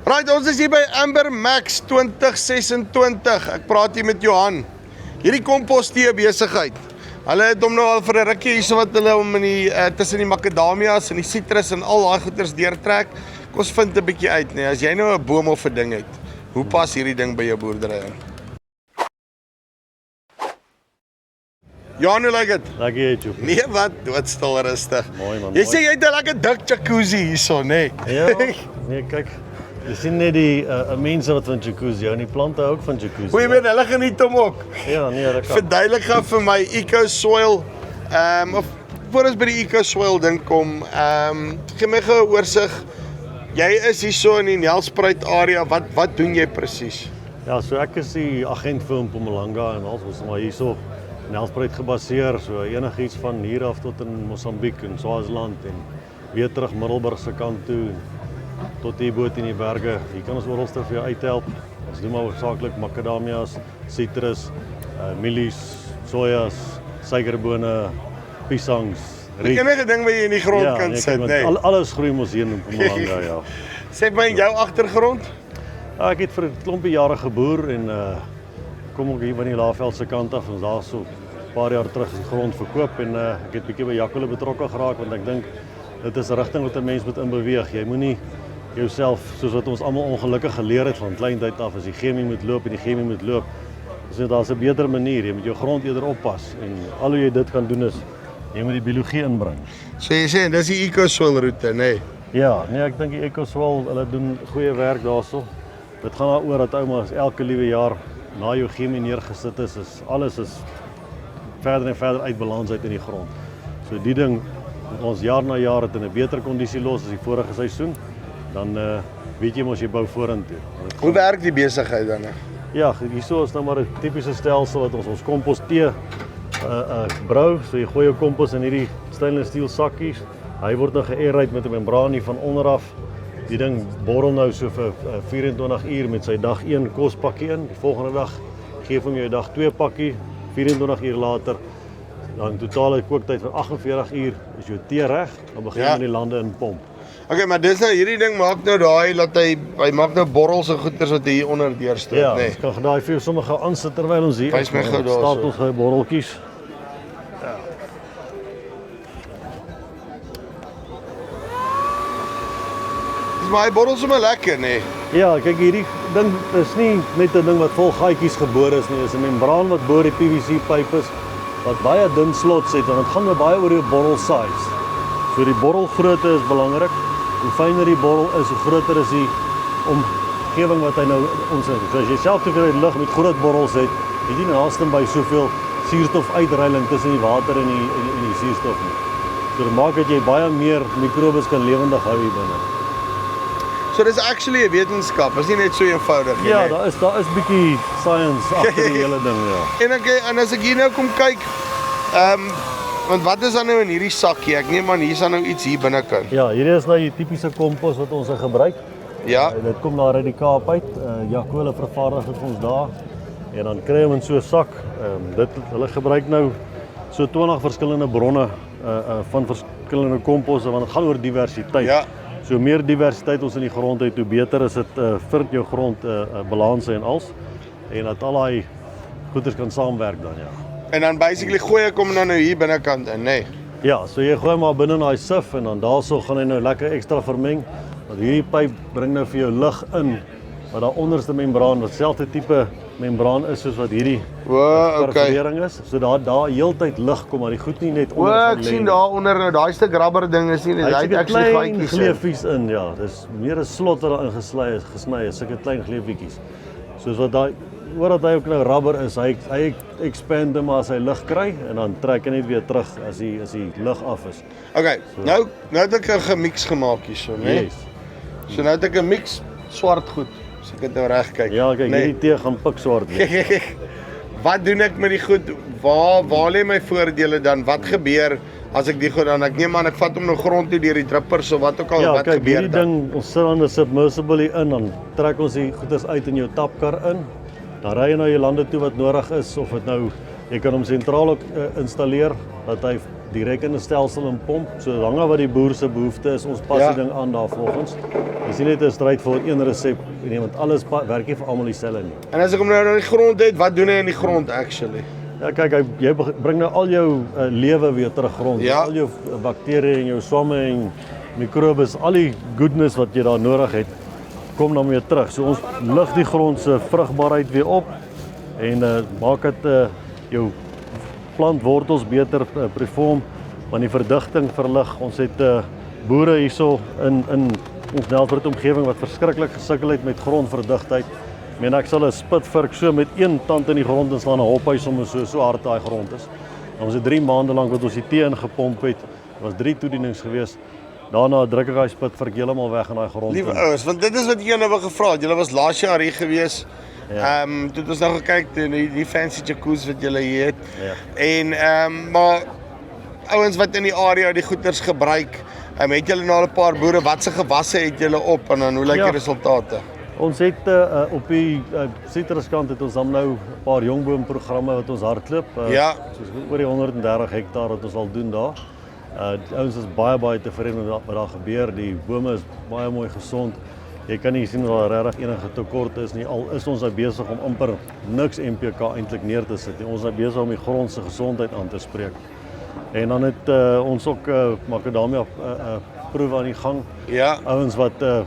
Right, ons is hier by Amber Max 2026. Ek praat hier met Johan. Hierdie kompostee besigheid. Hulle het hom nou al vir 'n rukkie hierso wat hulle hom in die tussen die makadamias en die sitrus en al daai goeders deurtrek. Kom ons vind 'n bietjie uit, nee. As jy nou 'n boom of 'n ding het, hoe pas hierdie ding by jou boerdery in? Johan, hoe lyk dit? Lekker jy, Joep. Nee, wat? Doodstil rustig. Mooi man, Jy mooi. sê jy het 'n lekker dik jacuzzi hierso, nê? Ja, nee, kyk. Jy sien net die mense wat van jacuzzi hou en die plante hou ook van jacuzzi. Hoe jy weet, hulle geniet hom ook. Ja, nee, dat kan. Verduidelik gou vir my EcoSoil, of voor ons by die EcoSoil ding kom, gee my gou 'n oorsig. Jy is hierso in die Nelspruit area, wat doen jy presies? Ja, so ek is die agent vir Mpumalanga en ons is maar hierso Nelspruit gebaseer, so enigiets van hier af tot in Mosambiek en Swaziland en weer terug Middelburg se kant toe en tot hier bo in die berge. Hier kan ons oralste vir jou uithelp. Ons doen maar hoofsaaklik makadamias, sitrus, mielies, sojas, suikerbone, piesangs, riet. Enige ding wat jy in die grond kan nee, sit, kyk, nee. want alles groei mos hier in Mpumalanga, ja. Sê my in jou agtergrond? Ek het vir 'n klompie jare geboer en kom ook hier by die Laagveldse kant af. Ons daar so 'n paar jaar terug die grond verkoop en ek het bietjie by Jakkole betrokke geraak want ek dink dit is 'n rigting wat 'n mens moet inbeweeg. Jy moenie jouself, soos wat ons almal ongelukkig geleer het van kleintyd af, as die chemie moet loop en die chemie moet loop. So daar's 'n beter manier. Jy moet jou grond eerder oppas en al hoe jy dit kan doen is jy moet die biologie inbring. So jy sê dis die EcoSoil roete, nê? Ja, nee, ek dink die EcoSoil, hulle doen goeie werk daarso. Dit gaan daaroor dat oumas elke liewe jaar na jou chemie neergesit is alles is verder en verder uit balans uit in die grond. So die ding ons jaar na jaar het in 'n beter kondisie los as die vorige seisoen, dan weet jy mos jy bou vorentoe. Hoe werk die besigheid dan? Ja, hierso is nou maar 'n tipiese stelsel wat ons kompos tee brou. So jy gooi jou kompos in hierdie stainless steel sakkies. Hy word nou ge-aerate met 'n membraan hier van onderaf. Die ding borrel nou so vir 24 uur met sy dag 1 kospakkie in. Die volgende dag gee hom jou dag 2 pakkie, 24 uur later. Dan totale kooktyd van 48 uur is jou tee reg. Dan begin jy met die lande in pomp. Okay, maar dis nou hierdie ding maak nou daai dat hy maak nou borrels en goeters wat hier onder deurstoot, Ja, nê? ons kan daai vir jou sommige aansit terwyl ons hier Wys my gou daarso. staat ons gou borreltjies. Dis maar hy borrel sommer lekker, nê? Ja, kyk hierdie ding is nie net 'n ding wat vol gaatjies gebore is nie, dis 'n membraan wat bo die PVC pyp is wat baie dun slots het en dit gaan nou baie oor die borrel size. So die borrelgrootte is belangrik. Hoe fyner die borrel is, hoe groter is die omgewing wat hy nou ons in. So as jy self te veel lug met groot borrels het jy naaste by soveel suurstofuitreiling tussen die water en die suurstof nie. So dit maak dat jy baie meer mikrobes kan lewendig hou hier binne. So dis actually 'n wetenskap, is nie net so eenvoudig nie. Ja, nê? daar is bietjie science agter die hele ding, ja. En as ek hier nou kom kyk, want wat is dan nou in hierdie sakkie? Ek neem aan hier's dan nou iets hier binnekant. Ja, hierdie is nou die tipiese kompos wat ons gebruik. Ja. Dit kom daar uit die Kaap uit. Jakkole vervaardig dit vir ons daar. En dan kry jy hom in so 'n sak. Hulle gebruik nou so 20 verskillende bronne van verskillende komposse want dit gaan oor diversiteit. Ja. So meer diversiteit ons in die grond het, hoe beter is dit vir jou grond balanse en als. En dat al daai goeders kan saamwerk dan, ja. En dan basically gooi ek hom nou hier binnekant in, nê? Ja, so jy gooi maar binne in daai sif en dan daarso gaan hy nou lekker ekstra vermeng. Want hierdie pyp bring nou vir jou lug in wat daar onderste membraan wat selfde tipe membraan is soos wat hierdie Okay. perforering is. So daar heeltyd lig kom maar die goed nie net O, onder ek sien daar onder nou daai stuk rubber ding is nie, hy het actually klein gaatjies in. gleefies in, ja. Dis meer 'n slot wat daarin gesny is, sulke klein gleefietjies. Soos wat daai omdat hy ook nou rubber is, hy expand hom as hy lug kry en dan trek hy net weer terug as die lug af is. Okay, nou het ek 'n gemix gemaak hierso, nê? Yes. So nou het ek 'n mix swart goed, as ek dit nou reg kyk. Ja, kyk, hierdie tee gaan pikswart wees. Wat doen ek met die goed? Waar lê my voordele dan? Wat gebeur as ek die goed dan ek neem aan ek vat hom nou grond toe deur die drippers of wat ook al, Ja, wat kyk, gebeur hierdie dan? ding, ons sit dan 'n submersible hier in, dan trek ons die goeders uit in jou tapkar in. Dan ry jy na jou lande toe wat nodig is, of dit nou Jy kan hom sentraal ook installeer dat hy direk in 'n stelsel in pomp. So langer wat die boer se behoefte is, ons pas die ding aan daar volgens. Dis nie net 'n stryd vir een resep nie, want alles werk nie vir almal dieselfde nie. En as ek hom nou in die grond het, wat doen hy in die grond actually? Ja, kyk, jy bring nou al jou lewe weer terug grond. Ja. Al jou bakterieë en jou swamme en mikrobes, al die goodness wat jy daar nodig het, kom dan weer terug. So ons lig die grond se vrugbaarheid weer op en maak dit jou plantwortels beter perform, want die verdigting verlig. Ons het boere hierso in ons Nelspruit omgewing wat verskriklik gesukkel het met grondverdigtheid. Ek meen ek sal 'n spitvurk so met een tand in die grond inslaan en hop hy sommer so hard daai grond is. Dan was dit 3 maande lank wat ons die tee ingepomp het. Dit was 3 toedienings gewees. Daarna druk ek daai spitvurk heeltemal weg in daai grond. Liewe ouens, want dit is wat ek nou gevra het. Julle was laas jaar hier gewees. Ja. Toe het ons nou gekyk die fancy jacuzzi wat julle hier het. Ja. En maar ouens wat in die area die goeders gebruik, het julle nou al 'n paar boere, watse gewasse het julle op en dan hoe lyk die resultate? Ons het op die sitruskant het ons dan nou 'n paar jongboomprogramme wat ons hardloop. Ja. Soos oor die 130 hektaar wat ons al doen daar. Die ouens is baie tevrede met wat daar gebeur. Die bome is baie mooi gesond. Jy kan nie sien dat daar regtig enige tekort is nie. Al is ons nou besig om amper niks NPK eintlik neer te sit nie. Ons is nou besig om die grond se gesondheid aan te spreek. En dan het ons ook makadamia proewe aan die gang. Ja. Ouens wat vir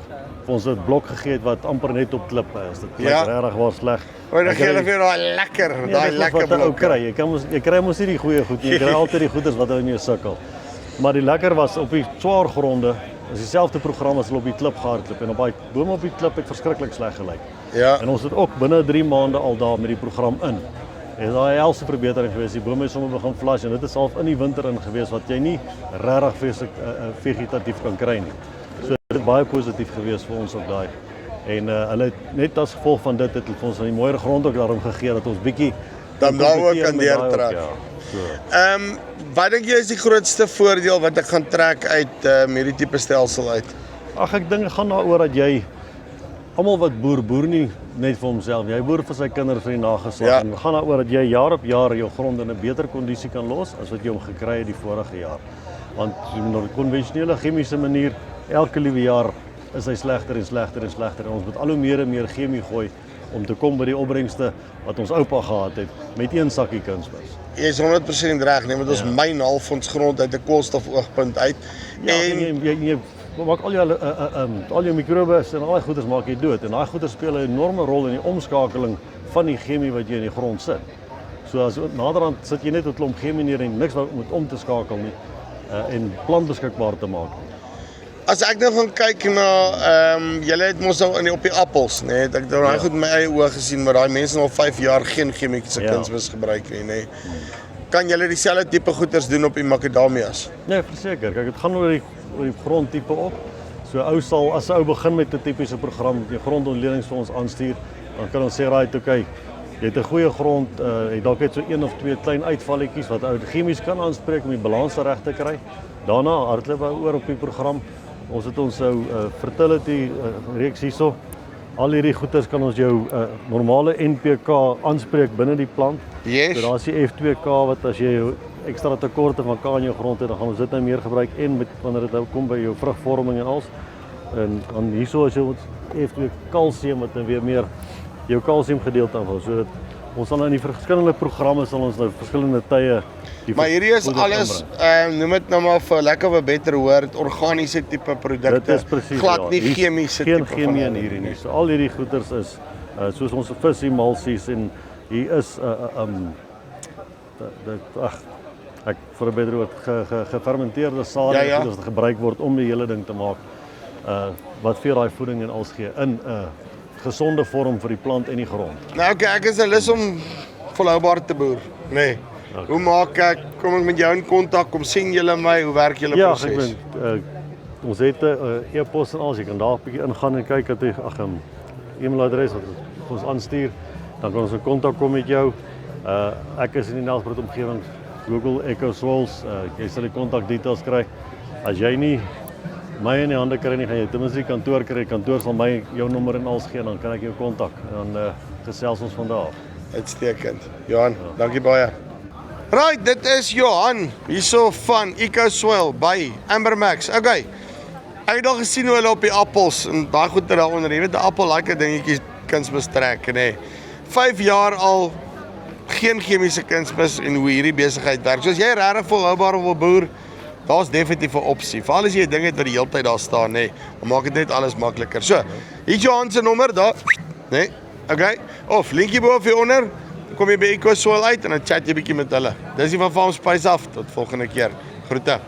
ons 'n blok gegee het wat amper net op klippe is. Dit klink regtig waar sleg. Maar dan gee hulle vir daai lekker blok kry. Jy kry mos nie die goeie goed nie. Jy kry altyd die goeders wat in jou sukkel. Maar die lekker was op die swaar gronde, is dieselfde program as hulle op die klip gehardloop en op daai bome op die klip het verskriklik sleg gelyk. Ja. En ons het ook binne 3 maande al daar met die program in. En daai helse verbetering gewees. Die bome het sommer begin flash en dit is half in die winter in gewees wat jy nie regtig vegetatief kan kry nie. So dit het baie positief gewees vir ons op daai. En hulle het net as gevolg van dit het vir ons aan die mooier grond ook daarom gegee dat ons bietjie dan daar ook kan deurtrek. Ja. So. Wat dink jy is die grootste voordeel wat ek gaan trek uit hierdie tipe stelsel uit? Ag ek dink dit gaan daaroor dat jy almal wat boer nie net vir homself nie. Hy boer vir sy kinders vir die nageslag. Ja. En dit gaan daaroor dat jy jaar op jaar jou grond in 'n beter kondisie kan los as wat jy hom gekry het die vorige jaar. Want op 'n konvensionele chemiese manier elke liewe jaar is hy slegter en ons moet al hoe meer en meer chemie gooi om te kom by die opbrengste wat ons oupa gehad het met een sakkie kunsmis. Jy is 100% reg, nee, want ons myn half ons grond uit 'n koolstofoogpunt uit. Ja, en jy maak al jou mikrobes en al die goeders maak jy dood en daai goeders speel 'n enorme rol in die omskakeling van die chemie wat jy in die grond sit. So as naderhand sit jy net 'n klomp chemie neer en niks wat om te skakel nie en plant beskikbaar te maak. As ek nou gaan kyk na julle het mos nou op die appels, nê? Ek het daai goed met my eie oë gesien, maar daai mense al 5 jaar geen chemiese kunsmis gebruik nie, nê? Kan julle dieselfde tipe goeders doen op die makadamias? Nee, verseker. Kyk, dit gaan oor die grondtipe op. So ou sal as 'n ou begin met 'n tipiese program, die grondontledings vir ons aanstuur, dan kan ons sê right, okay, jy het 'n goeie grond, jy dalk net so 1 of 2 klein uitvalletjies wat ou chemies kan aanspreek om die balans reg te kry. Daarna hardloop hy oor op die program. Ons het ons fertility reeks hierso. Al hierdie goeders kan ons jou normale NPK aanspreek binne die plant. Yes. So daar's die F2K wat as jy ekstra tekorte van K in jou grond het, dan gaan ons dit nou meer gebruik en met wanneer dit nou kom by jou vrugvorming en alles. En dan hierso is jou F2 kalsium wat dan weer meer jou kalsium gedeelte aanval. So ons sal nou in die verskillende programme sal ons nou verskillende tye. Maar hierdie is alles noem dit nou maar vir lekker of 'n beter woord, organiese tipe produkte. Dit is presies glad nie chemiese tipe. Geen chemie in hierdie nie. So al hierdie goeders is soos ons visemulsies en hier is ek vir 'n beter woord gefermenteerde sade wat gebruik word om die hele ding te maak wat vir daai voeding en alles gee in 'n gesonde vorm vir die plant en die grond. Nou okay, ek is lus om volhoubaar te boer, nê. Nee. Okay. Hoe maak ek, kom ek met jou in kontak, kom sien julle my, hoe werk julle proses? Ja, ons het 'n e-pos en alles, jy kan daar 'n bietjie ingaan en kyk dat jy 'n e-mailadres wat ons aanstuur, dan kan ons in kontak kom met jou. Ek is in die Nelspruit omgewing, Google Echo Swals, jy sal die kontak details kry. As jy nie my in die hande kry nie, gaan jy ten minste die kantoor kry. Die kantoor sal my jou nommer en alles gee, dan kan ek jou kontak en dan gesels ons van daar af. Uitstekend. Johan, dankie baie. Right, dit is Johan, hierso van EcoSoil by Ambermax. Okay, ek het al gesien hoe hulle op die appels, en daai goed daaronder, jy weet, die appel like dingetjies kunsmis trek, nee. 5 jaar al, geen chemiese kunsmis en hoe hierdie besigheid werk. So as jy regtig volhoubaar wil boer, daar's definitief 'n opsie. Veral as jy 'n ding het wat die hele tyd daar staan, nee, dan maak dit net alles makliker. So, hier is Johan se nommer, daar, nee, okay, of linkie bo of hier onder, dan kom jy by EcoSoil uit en dan chat jy bietjie met hulle. Dis die van Farm Spice af, tot volgende keer. Groete.